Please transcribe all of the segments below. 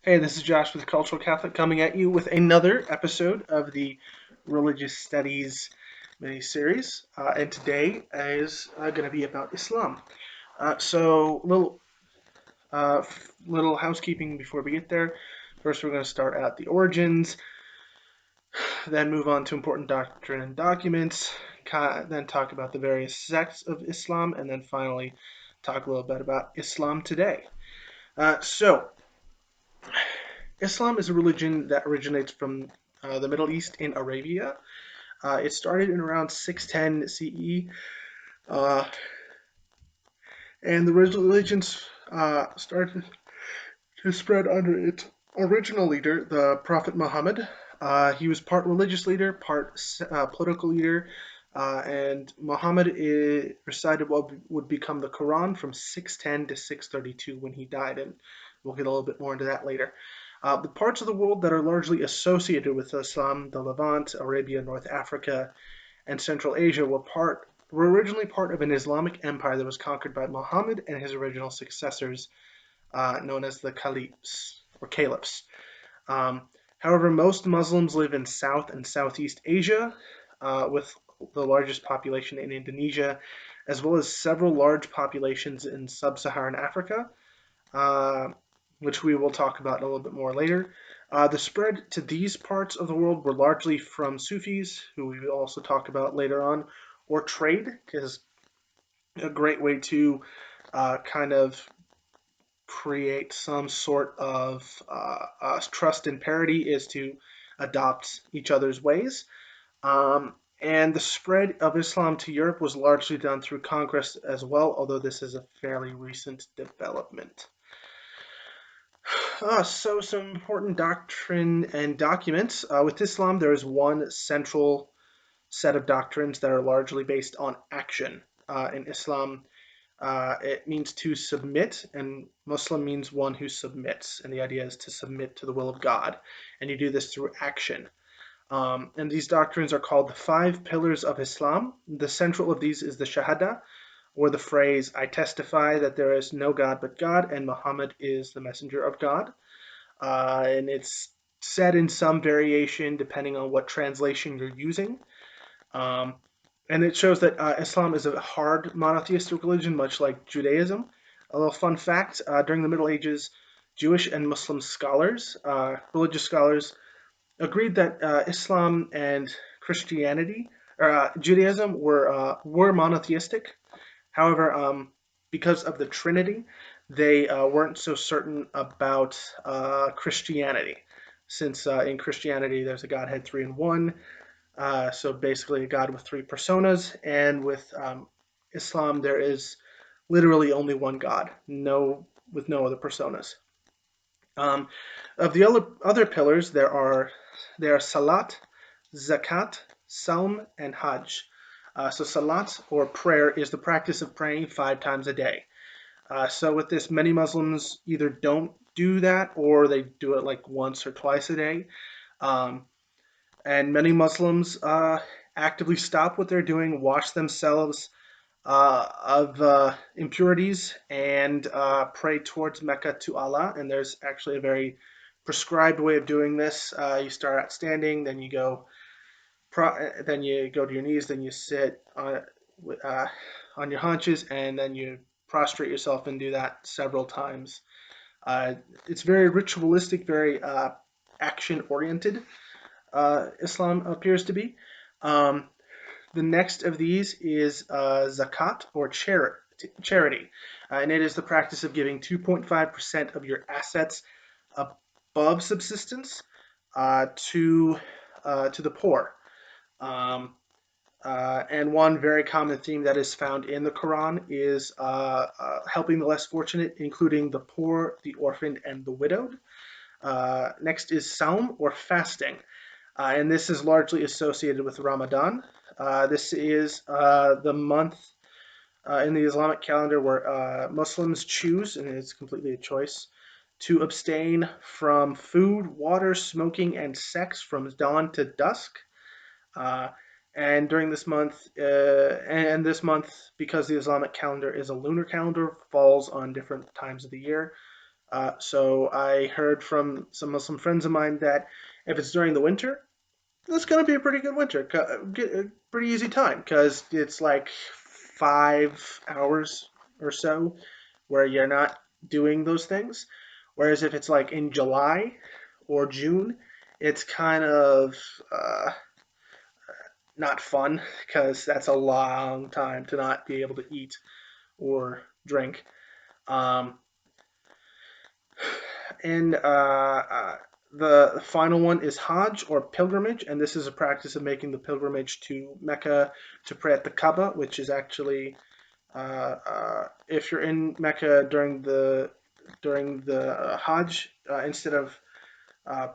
Hey, this is Josh with Cultural Catholic coming at you with another episode of the Religious Studies mini-series. And today is going to be about Islam. Little housekeeping before we get there. First, we're going to start at the origins, then move on to important doctrine and documents, then talk about the various sects of Islam, and then finally talk a little bit about Islam today. So, Islam is a religion that originates from the Middle East in Arabia. It started in around 610 CE, uh, and the religions started to spread under its original leader, the Prophet Muhammad. He was part religious leader, part political leader, and Muhammad recited what would become the Quran from 610 to 632 when he died, and we'll get a little bit more into that later. The parts of the world that are largely associated with Islam, the Levant, Arabia, North Africa, and Central Asia, were originally part of an Islamic empire that was conquered by Muhammad and his original successors, known as the caliphs or caliphs. Um, However, most Muslims live in South and Southeast Asia, with the largest population in Indonesia, as well as several large populations in sub-Saharan Africa, uh, which we will talk about a little bit more later. The spread to these parts of the world were largely from Sufis, who we will also talk about later on, or trade, because a great way to kind of create some sort of trust and parity is to adopt each other's ways. And the spread of Islam to Europe was largely done through conquest as well, although this is a fairly recent development. So some important doctrine and documents. With Islam, there is one central set of doctrines that are largely based on action. In Islam, it means to submit, and Muslim means one who submits. And the idea is to submit to the will of God. And you do this through action. And these doctrines are called the five pillars of Islam. The central of these is the Shahada, or the phrase, I testify that there is no God but God, and Muhammad is the messenger of God. And it's said in some variation depending on what translation you're using. Um, and it shows that Islam is a hard monotheistic religion, much like Judaism. A little fun fact, during the Middle Ages, Jewish and Muslim scholars, religious scholars, agreed that Islam and Christianity, or Judaism, were monotheistic. However, because of the Trinity, they weren't so certain about Christianity, since in Christianity there's a Godhead three in one, so basically a God with three personas, and with Islam there is literally only one God, with no other personas. Um, of the other pillars, there are Salat, Zakat, Saum, and Hajj. So Salat, or prayer, is the practice of praying 5 times a day. So with this, many Muslims either don't do that or they do it like once or twice a day. Um, and many Muslims actively stop what they're doing, wash themselves of impurities, and pray towards Mecca to Allah. And there's actually a very prescribed way of doing this. You start out standing, then you go to your knees, then you sit on your haunches, and then you prostrate yourself and do that several times. It's very ritualistic, very action oriented. Islam appears to be. Um, the next of these is zakat, or charity, and it is the practice of giving 2.5% of your assets above subsistence to the poor. Um, and one very common theme that is found in the Quran is helping the less fortunate, including the poor, the orphaned, and the widowed. Next is Saum, or fasting, and this is largely associated with Ramadan. This is the month in the Islamic calendar where Muslims choose, and it's completely a choice, to abstain from food, water, smoking, and sex from dawn to dusk. Uh, and during this month, and this month, because the Islamic calendar is a lunar calendar, falls on different times of the year. So I heard from some Muslim friends of mine that if it's during the winter, it's going to be a pretty good winter, a pretty easy time because it's like 5 hours or so where you're not doing those things. Whereas if it's like in July or June, it's kind of not fun because that's a long time to not be able to eat or drink. Um, and the final one is Hajj or pilgrimage, and this is a practice of making the pilgrimage to Mecca to pray at the Kaaba, which is actually if you're in Mecca during the Hajj, instead of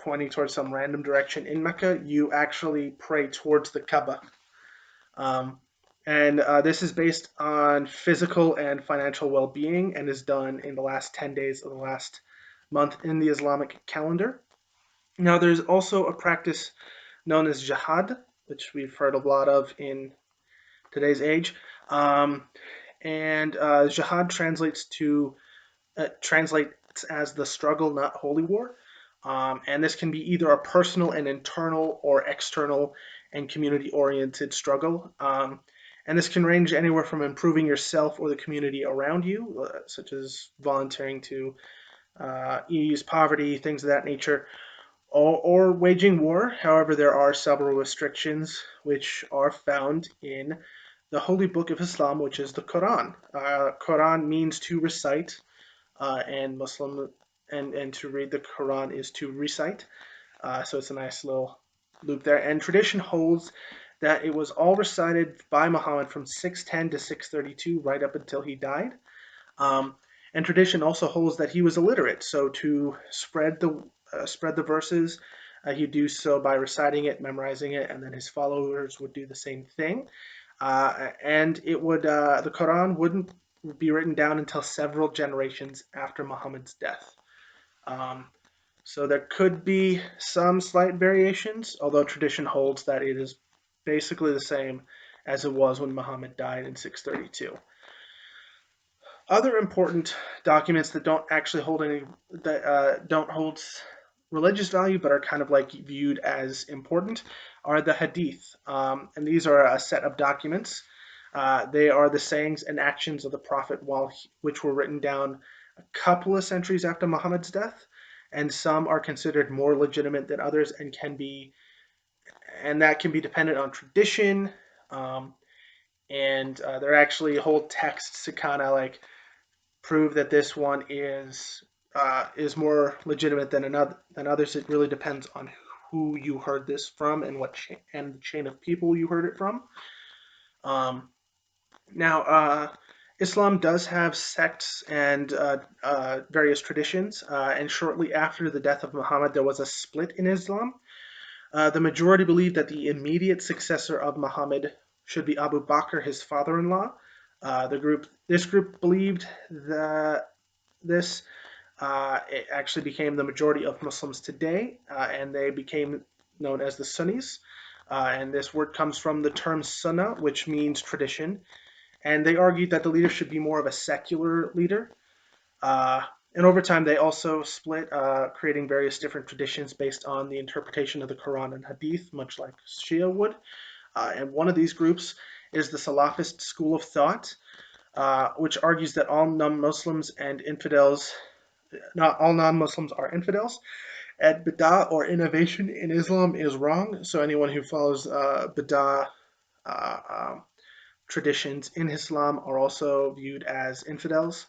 pointing towards some random direction in Mecca, you actually pray towards the Kaaba. Um, and this is based on physical and financial well-being and is done in the last 10 days of the last month in the Islamic calendar. Now, there's also a practice known as jihad, which we've heard a lot of in today's age. Um, and jihad translates as the struggle, not holy war. And this can be either a personal and internal or external and community oriented struggle. And this can range anywhere from improving yourself or the community around you, such as volunteering to ease poverty, things of that nature, or waging war. However, there are several restrictions which are found in the holy book of Islam, which is the Quran. Quran means to recite, and Muslim and to read the Quran is to recite. So it's a nice little loop there. And tradition holds that it was all recited by Muhammad from 610 to 632, right up until he died. Um, and tradition also holds that he was illiterate, so to spread the verses, he'd do so by reciting it, memorizing it, and then his followers would do the same thing. And it would the Quran wouldn't be written down until several generations after Muhammad's death. Um, so there could be some slight variations, although tradition holds that it is basically the same as it was when Muhammad died in 632. Other important documents that don't actually hold any that don't hold religious value but are kind of like viewed as important are the hadith, and these are a set of documents. They are the sayings and actions of the prophet which were written down a couple of centuries after Muhammad's death, and some are considered more legitimate than others and that can be dependent on tradition. Um, and They're actually whole texts to kind of like prove that this one is more legitimate than others. It really depends on who you heard this from and and the chain of people you heard it from. Um, now, Islam does have sects and various traditions, and shortly after the death of Muhammad, there was a split in Islam. The majority believed that the immediate successor of Muhammad should be Abu Bakr, his father-in-law. This group believed that this it actually became the majority of Muslims today, and they became known as the Sunnis. And this word comes from the term sunnah, which means tradition. And they argued that the leader should be more of a secular leader. Uh, and over time, they also split, creating various different traditions based on the interpretation of the Quran and Hadith, much like Shia would. And one of these groups is the Salafist school of thought, which argues that all non-Muslims and infidels, not all non-Muslims are infidels, and bid'ah or innovation in Islam is wrong. So anyone who follows bid'ah uh, um, traditions in Islam are also viewed as infidels.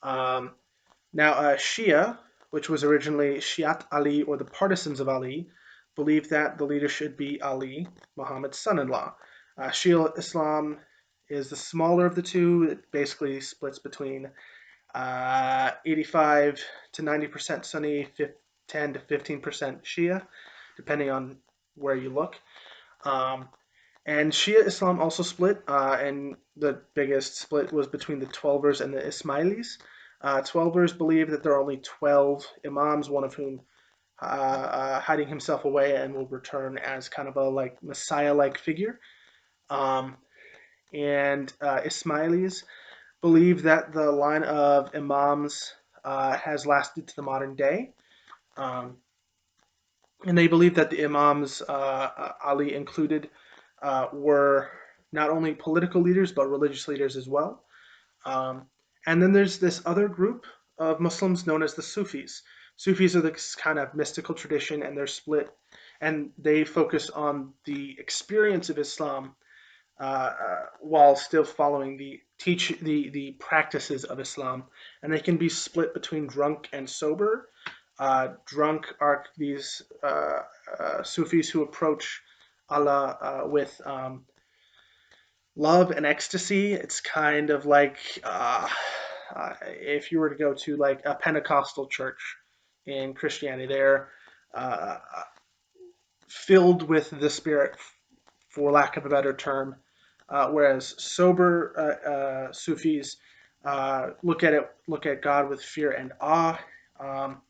Um, Shia, which was originally Shiat Ali or the partisans of Ali, believe that the leader should be Ali, Muhammad's son-in-law. Shia Islam is the smaller of the two. It basically splits between 85 to 90% Sunni, 10 to 15% Shia, depending on where you look. Um, and Shia Islam also split, and the biggest split was between the Twelvers and the Ismailis. Twelvers believe that there are only 12 Imams, one of whom hiding himself away and will return as kind of a like Messiah-like figure. Um, and Ismailis believe that the line of Imams has lasted to the modern day. Um, and they believe that the imams, Ali included, were not only political leaders but religious leaders as well. Um, and then there's this other group of Muslims known as the Sufis. Sufis are this kind of mystical tradition, and they're split, and they focus on the experience of Islam while still following the practices of Islam, and they can be split between drunk and sober. Drunk are these Sufis who approach Allah with love and ecstasy. It's kind of like if you were to go to like a Pentecostal church in Christianity, they're uh, filled with the Spirit, for lack of a better term. Whereas sober Sufis look at God with fear and awe. Um,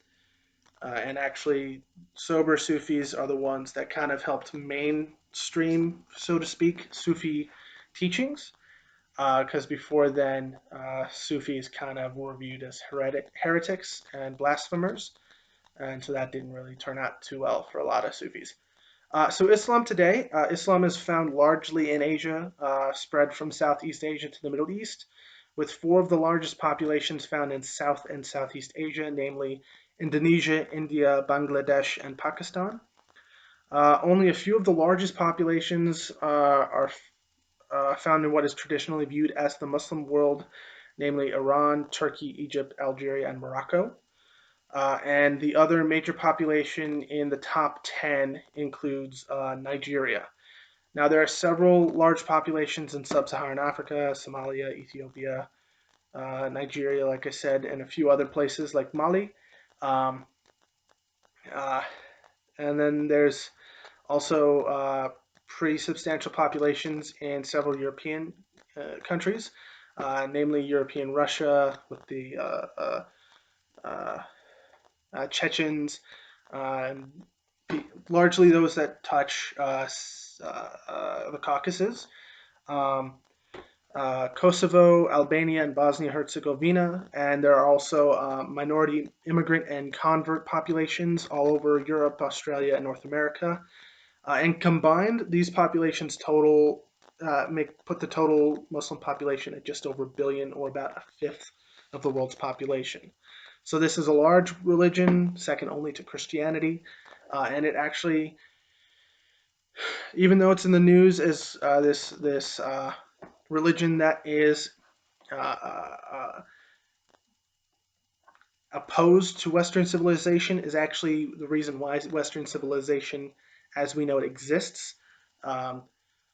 and actually, sober Sufis are the ones that kind of helped mainstream, so to speak, Sufi teachings. Because before then, Sufis kind of were viewed as heretics and blasphemers, and so that didn't really turn out too well for a lot of Sufis. So Islam today, Islam is found largely in Asia, spread from Southeast Asia to the Middle East, with four of the largest populations found in South and Southeast Asia, namely Indonesia, India, Bangladesh, and Pakistan. Only a few of the largest populations are found in what is traditionally viewed as the Muslim world, namely Iran, Turkey, Egypt, Algeria, and Morocco. And the other major population in the top 10 includes Nigeria. Now, there are several large populations in sub Saharan Africa, Somalia, Ethiopia, Nigeria, like I said, and a few other places like Mali. Um, uh, and then there's also pretty substantial populations in several European countries, namely European Russia with the uh, Chechens, uh, largely those that touch the Caucasus. Um, Kosovo, Albania, and Bosnia Herzegovina, and there are also minority immigrant and convert populations all over Europe, Australia, and North America. And combined, these populations total put the total Muslim population at just over a billion, or about a fifth of the world's population. So this is a large religion, second only to Christianity, and it actually, even though it's in the news as this religion that is uh, uh, opposed to Western civilization, is actually the reason why Western civilization, as we know it, exists. Um,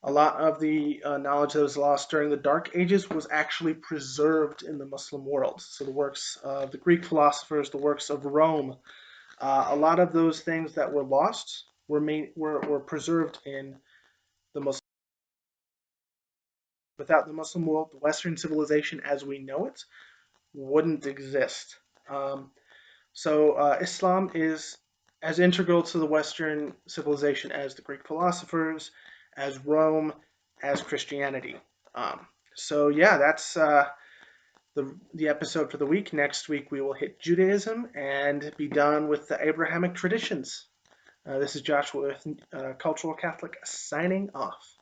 a lot of the knowledge that was lost during the Dark Ages was actually preserved in the Muslim world. So the works of the Greek philosophers, the works of Rome, a lot of those things that were lost were preserved in the Muslim. Without the Muslim world, the Western civilization as we know it wouldn't exist. So Islam is as integral to the Western civilization as the Greek philosophers, as Rome, as Christianity. So yeah, that's the episode for the week. Next week we will hit Judaism and be done with the Abrahamic traditions. This is Joshua with Cultural Catholic signing off.